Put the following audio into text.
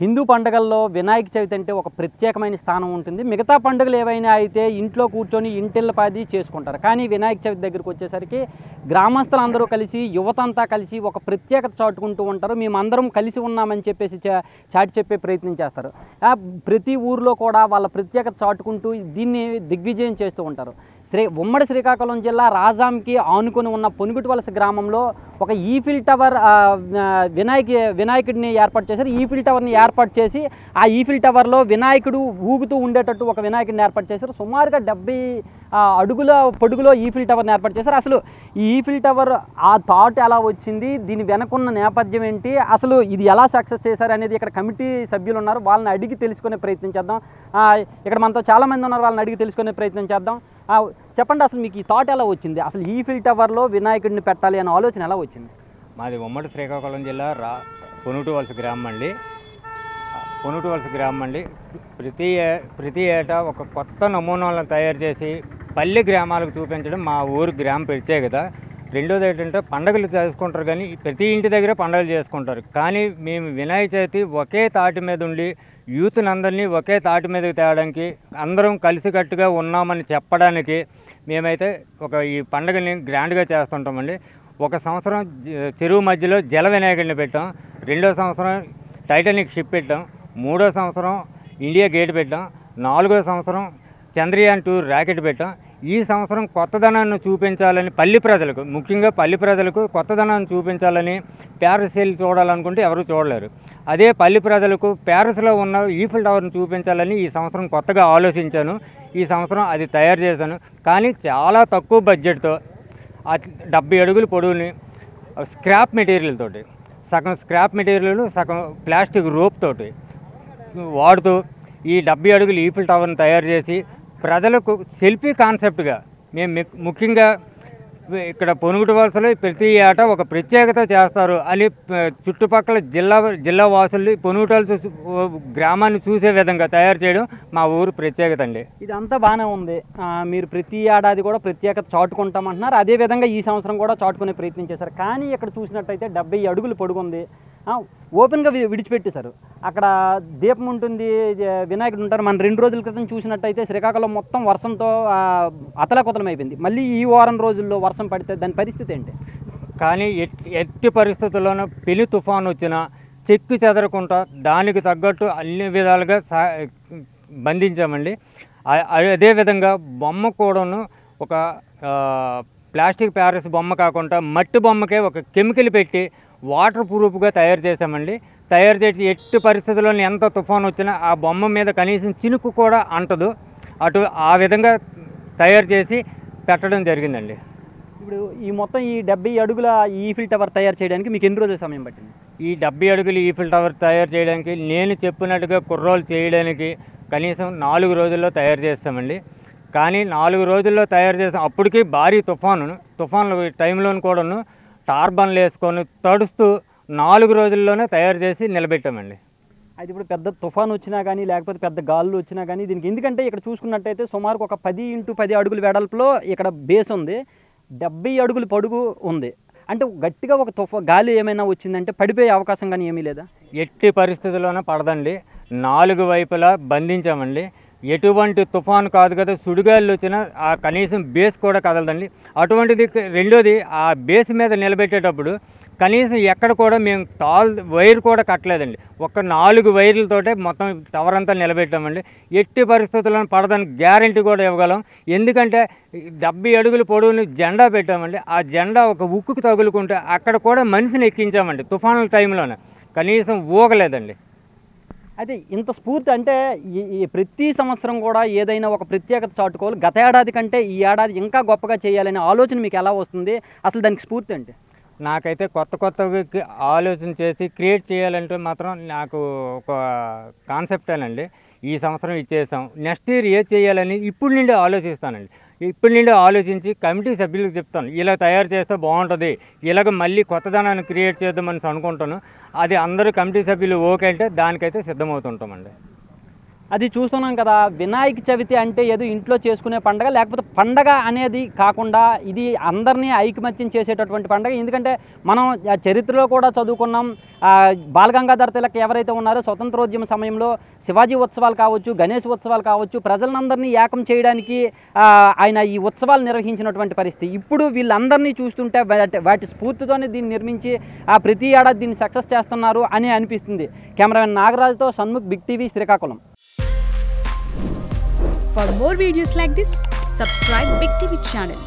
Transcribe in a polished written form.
హిందూ పండుగల్లో వినాయక చవితి అంటే ఒక ప్రత్యేకమైన స్థానం ఉంటుంది. మిగతా పండుగలు ఏవైనా అయితే ఇంట్లో కూర్చొని ఇంటిల్లపాది చేసుకుంటారు. కానీ వినాయక చవితి దగ్గరికి వచ్చేసరికి గ్రామస్తులందరూ కలిసి, యువతంతా కలిసి ఒక ప్రత్యేకత చాటుకుంటూ ఉంటారు. మేమందరం కలిసి ఉన్నామని చెప్పేసి చాటి చెప్పే ప్రయత్నం చేస్తారు. ప్రతి ఊరిలో కూడా వాళ్ళ ప్రత్యేకత చాటుకుంటూ దీన్ని దిగ్విజయం చేస్తూ ఉంటారు. ఉమ్మడి శ్రీకాకుళం జిల్లా రాజాంకి ఆనుకొని ఉన్న పొనుగుటివలస గ్రామంలో ఒక ఈఫిల్ టవర్ వినాయకుడిని ఏర్పాటు చేశారు. ఈఫిల్ టవర్ని ఏర్పాటు చేసి ఆ ఈఫిల్ టవర్లో వినాయకుడు ఊగుతూ ఉండేటట్టు ఒక వినాయకుడిని ఏర్పాటు చేశారు. సుమారుగా 70 అడుగుల పొడుగులో ఈఫిల్ టవర్ని ఏర్పాటు చేశారు. అసలు ఈ ఈఫిల్ టవర్ ఆ థాట్ ఎలా వచ్చింది, దీని వెనకున్న నేపథ్యం ఏంటి, అసలు ఇది ఎలా సక్సెస్ చేశారు అనేది ఇక్కడ కమిటీ సభ్యులు ఉన్నారు, వాళ్ళని అడిగి తెలుసుకునే ప్రయత్నం చేద్దాం. ఇక్కడ మనతో చాలామంది ఉన్నారు, వాళ్ళని అడిగి తెలుసుకునే ప్రయత్నం చేద్దాం. చెప్పండి, అసలు మీకు ఈ థాట్ ఎలా వచ్చింది? అసలు ఈఫిల్ టవర్లో వినాయకుడిని పెట్టాలి అనే ఆలోచన ఎలా వచ్చింది? మాది ఉమ్మడి శ్రీకాకుళం జిల్లా పొనుగుటివలస గ్రామం అండి. పొనుగుటివలస గ్రామం అండి. ప్రతి ఏటా ఒక కొత్త నమూనాలను తయారు చేసి పల్లె గ్రామాలకు చూపించడం మా ఊరు గ్రామ ప్రత్యేకత. రెండోది ఏంటంటే పండుగలు చేసుకుంటారు, కానీ ప్రతి ఇంటి దగ్గర పండుగలు చేసుకుంటారు. కానీ మేము వినాయక చవితి ఒకే తాటి మీద ఉండి యూత్ని అందరినీ ఒకే తాటి మీదకి తేవడానికి, అందరం కలిసికట్టుగా ఉన్నామని చెప్పడానికి మేమైతే ఈ పండుగని గ్రాండ్గా చేస్తుంటామండి. ఒక సంవత్సరం చెరువు మధ్యలో జల వినాయకుడిని పెట్టాం, రెండో సంవత్సరం టైటానిక్ షిప్ పెట్టాం, మూడో సంవత్సరం ఇండియా గేట్ పెట్టాం, నాలుగో సంవత్సరం చంద్రయాన్ 2 రాకెట్ పెట్టాం. ఈ సంవత్సరం కొత్తదనాన్ని చూపించాలని ముఖ్యంగా పల్లి ప్రజలకు కొత్తదనాన్ని చూపించాలని ప్యారిస్ వెళ్ళి చూడాలనుకుంటే ఎవరు చూడలేరు. అదే పల్లి ప్రజలకు ప్యారిస్లో ఉన్న ఈఫిల్ టవర్ని చూపించాలని ఈ సంవత్సరం కొత్తగా ఆలోచించాను. ఈ సంవత్సరం అది తయారు చేశాను. కానీ చాలా తక్కువ బడ్జెట్తో 70 అడుగుల పొడవుని స్క్రాప్ మెటీరియల్ తోటి, సగం స్క్రాప్ మెటీరియల్ సగం ప్లాస్టిక్ రోప్ తోటి వాడుతూ ఈ 70 అడుగుల ఈఫిల్ టవర్ని తయారు చేసి ప్రజలకు సెల్ఫీ కాన్సెప్ట్గా మేము ముఖ్యంగా ఇక్కడ పొనుగుటివలసలో ప్రతి ఏటా ఒక ప్రత్యేకత చేస్తారు అని చుట్టుపక్కల జిల్లా వాసులు పొనుగుటివలస గ్రామాన్ని చూసే విధంగా తయారు చేయడం మా ఊరు ప్రత్యేకత అండి. ఇదంతా బాగానే ఉంది. మీరు ప్రతి ఏడాది కూడా ప్రత్యేకత చాటుకుంటామంటున్నారు. అదేవిధంగా ఈ సంవత్సరం కూడా చాటుకునే ప్రయత్నం చేశారు. కానీ ఇక్కడ చూసినట్టయితే 70 అడుగులు పొడుగుంది, ఓపెన్గా విడిచిపెట్టేశారు. అక్కడ దీపం ఉంటుంది, వినాయకుడు ఉంటారు. మన 2 రోజుల క్రితం చూసినట్టయితే శ్రీకాకుళం మొత్తం వర్షంతో అతలకుతలం అయిపోయింది. మళ్ళీ ఈ వారం రోజుల్లో వర్షం పడితే దాని పరిస్థితి ఏంటి? కానీ ఎట్టి పరిస్థితుల్లోనూ పెను తుఫాను వచ్చినా చెక్కు చెదరకుండా దానికి తగ్గట్టు అన్ని విధాలుగా బంధించామండి. అదేవిధంగా బొమ్మ కూడాను ఒక ప్లాస్టిక్ ప్యారిస్ బొమ్మ కాకుండా మట్టి బొమ్మకే ఒక కెమికల్ పెట్టి వాటర్ ప్రూఫ్గా తయారు చేసామండి. తయారు చేసి ఎట్టి పరిస్థితుల్లోనూ ఎంత తుఫాను వచ్చినా ఆ బొమ్మ మీద కనీసం చినుకు కూడా అంటదు. ఆ విధంగా తయారు చేసి పెట్టడం జరిగిందండి. ఇప్పుడు ఈ మొత్తం ఈ 70 అడుగుల ఈఫిల్ టవర్ తయారు చేయడానికి మీకు ఎన్ని రోజుల సమయం పట్టింది? ఈ 70 అడుగుల ఈఫిల్ టవర్ తయారు చేయడానికి నేను చెప్పినట్టుగా కుర్రోలు చేయడానికి కనీసం 4 రోజుల్లో తయారు చేస్తామండి. కానీ 4 రోజుల్లో తయారు చేసాం. అప్పటికి భారీ తుఫాను టైంలోను కూడాను టార్బన్లు వేసుకొని తడుస్తూ 4 రోజుల్లోనే తయారు చేసి నిలబెట్టామండి. అది ఇప్పుడు పెద్ద తుఫాను వచ్చినా కానీ, లేకపోతే పెద్ద గాలులు వచ్చినా కానీ దీనికి, ఎందుకంటే ఇక్కడ చూసుకున్నట్టయితే సుమారుకు ఒక 10 × 10 అడుగుల వెడల్పులో ఇక్కడ బేస్ ఉంది, 70 అడుగుల పొడుగు ఉంది. అంటే గట్టిగా ఒక గాలి ఏమైనా వచ్చిందంటే పడిపోయే అవకాశం కానీ ఏమీ లేదా? ఎట్టి పరిస్థితుల్లోనే పడదండి. 4 వైపులా బంధించామండి. ఎటువంటి తుఫాను కాదు కదా, సుడిగాళ్ళు వచ్చినా ఆ కనీసం బేస్ కూడా కదలదండి. అటువంటిది రెండోది, ఆ బేస్ మీద నిలబెట్టేటప్పుడు కనీసం ఎక్కడ కూడా మేము వైర్ కూడా కట్టలేదండి. ఒక 4 వైర్లతోటే మొత్తం టవర్ అంతా నిలబెట్టామండి. ఎట్టి పరిస్థితుల్లో పడదని గ్యారంటీ కూడా ఇవ్వగలం. ఎందుకంటే 70 అడుగుల పొడవుని జెండా పెట్టామండి. ఆ జెండా ఒక ఉక్కుకు తగులుకుంటే అక్కడ కూడా మనిషిని ఎక్కించామండి. తుఫానుల టైంలోనే కనీసం ఊగలేదండి. అయితే ఇంత స్ఫూర్తి అంటే ఈ ప్రతి సంవత్సరం కూడా ఏదైనా ఒక ప్రత్యేకత చాటుకోవాలి, గత ఏడాది కంటే ఈ ఏడాది ఇంకా గొప్పగా చేయాలనే ఆలోచన మీకు ఎలా వస్తుంది? అసలు దానికి స్ఫూర్తి అంటే? నాకైతే కొత్తగా ఆలోచన చేసి క్రియేట్ చేయాలంటే మాత్రం నాకు ఒక కాన్సెప్టేనండి. ఈ సంవత్సరం ఇచ్చేసాం, నెక్స్ట్ ఇయర్ ఏది చేయాలని ఇప్పటి నుండి ఆలోచిస్తానండి. ఇప్పటి నుండి ఆలోచించి కమిటీ సభ్యులకు చెప్తాను, ఇలా తయారు చేస్తే బాగుంటుంది, ఇలాగ మళ్ళీ కొత్తదనాన్ని క్రియేట్ చేద్దామని అనుకుంటాను. అది అందరూ కమిటీ సభ్యులు ఓకే అంటే దానికైతే సిద్ధమవుతుంటామండి. అది చూస్తున్నాం కదా, వినాయక చవితి అంటే ఏదో ఇంట్లో చేసుకునే పండగ, లేకపోతే పండగ అనేది కాకుండా ఇది అందరినీ ఐకమత్యం చేసేటటువంటి పండగ. ఎందుకంటే మనం చరిత్రలో కూడా చదువుకున్నాం, బాలగంగాధర తిలక్ ఎవరైతే ఉన్నారో స్వతంత్రోద్యమ సమయంలో శివాజీ ఉత్సవాలు కావచ్చు, గణేష్ ఉత్సవాలు కావచ్చు, ప్రజలందరినీ ఏకం చేయడానికి ఆయన ఈ ఉత్సవాలు నిర్వహించినటువంటి పరిస్థితి. ఇప్పుడు వీళ్ళందరినీ చూస్తుంటే వాటి స్ఫూర్తితోనే దీన్ని నిర్మించి ప్రతి ఏడాది దీన్ని సక్సెస్ చేస్తున్నారు అని అనిపిస్తుంది. కెమెరామెన్ నాగరాజుతో Shanmukh, big TV, Srikakulam. For more videos like this, subscribe Big TV channel.